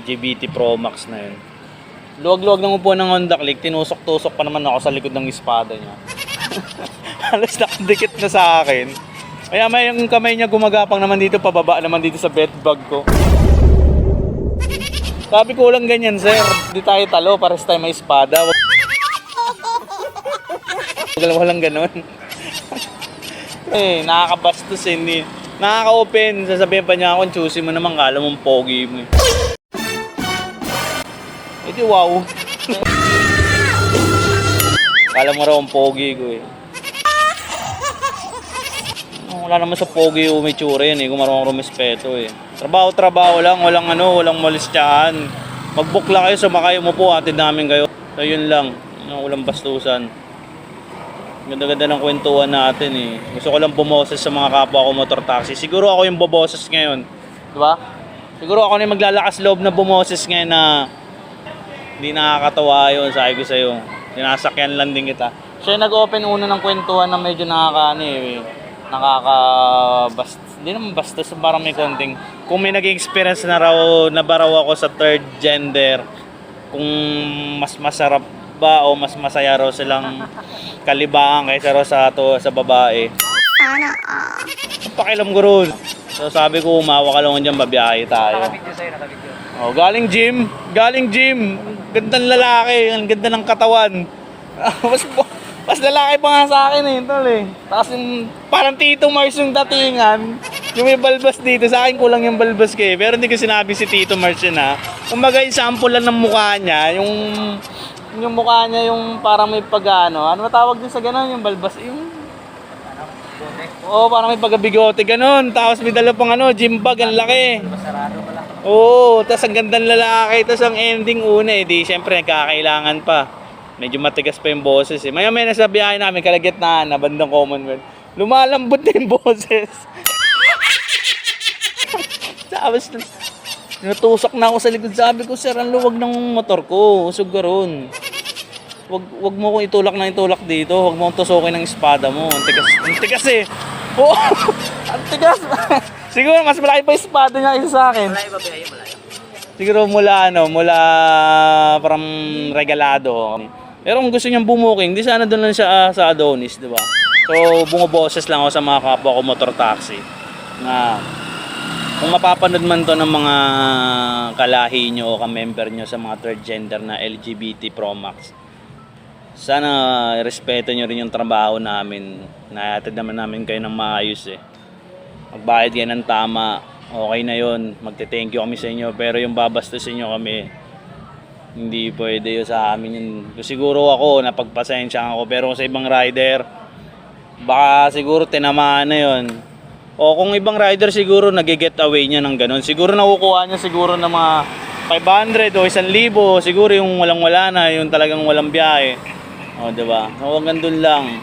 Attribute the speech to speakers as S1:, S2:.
S1: LGBT Pro Max na yun. Luwag-luwag naman po ng Honda Click, tinusok-tusok pa naman ako sa likod ng espada niya. Halos nakadikit na sa akin. Kaya may yung kamay niya gumagapang naman dito, pababa naman dito sa bed bag ko. Sabi ko lang ganyan, sir. Di tayo talo, pares tayo may espada. Walang ganun. Eh, nakakabastos eh. Hindi. Nakaka-open. Sasabihin pa niya ako, choosy mo naman, kala mong pogi mo. Eh di wow. Kala mo raw ang pogi ko eh. Wala naman sa pogi yung may tsura yan eh, kung marunong rumispeto eh. Trabaho lang, walang molestyahan. Mag-book lang kayo, sumakay mo po, atid namin kayo. So yun lang, walang bastusan. Ganda-ganda ng kwentuhan natin eh. Gusto ko lang bumoses sa mga kapwa ko motor taxi. Siguro ako yung bumoses ngayon, diba? Siguro ako na yung maglalakas loob na bumoses ngayon na hindi nakakatawa yun, sabi ko sa'yo. Sinasakyan lang din kita. Siya yung nag-open una ng kwentuhan na medyo hindi naman basta, parang may konting kung may naging experience na ba raw ako sa third gender, kung mas masarap ba o mas masaya raw silang kalibangan kaysa raw sa babae. Sana pakialam ko ron. So sabi ko, umawa ka lang dyan, babiyahe tayo.
S2: Nakabidyo sa'yo, nakabidyo.
S1: Oh, galing gym. Gandang lalaki, ang ganda ng katawan. Mas lalaki pa nga sa akin eh, tol eh. Tapos yung parang Tito Mars yung datingan. Yung may balbas dito, sa akin kulang yung balbas ko eh. Pero hindi ko sinabi si Tito Mars yun ha. Kumbaga yung sample lang ng mukha niya, yung mukha niya yung parang may pag-ano. Ano matawag din sa gano'n, yung balbas? Yung oo, parang may pagkabigote, ganun. Tapos may dala pang gym bag, ang laki.
S2: Masarado pala.
S1: Oo, tapos ang gandang lalaki. Tapos ang ending una eh, di syempre nagkakailangan pa. Medyo matigas pa yung boses eh. Maya nasa biyahe namin, kalagitnaan na bandang Commonwealth. Lumalambot na yung boses. Tapos natusok na ako sa likod. Sabi ko, sir, ang luwag ng motor ko. Usog ka ron. Wag mo kong itulak dito. Wag mo kong tusukin ng espada mo. Ang tigas eh. Oo, ang tigas. Siguro mas malaki pa yung espada niya kaysa sa akin.
S2: Malayo ba biyahe? Malayo.
S1: Siguro mula parang regalado. Pero kung gusto niyang bumuking, di sana doon lang siya sa Adonis, di ba? So, bumuboses lang ako sa mga kapwa ko motor taxi na kung mapapanood man to ng mga kalahi nyo o ka-member nyo sa mga third gender na LGBT Pro Max, sana respeto nyo rin yung trabaho namin. Naihatid naman namin kayo ng maayos eh. Magbayad kayo ng tama, okay na yun. Magte-thank you kami sa inyo. Pero yung babastusin nyo kami, hindi pwede yun sa amin yun. Siguro ako, napagpasensya ako. Pero sa ibang rider, baka siguro tinamaan na yun. O kung ibang rider siguro nag-get away niya ng ganun. Siguro nakukuha niya siguro ng mga 500 o 1,000. Siguro yung walang-wala na, yung talagang walang biyahe. O diba? Huwag gandun lang.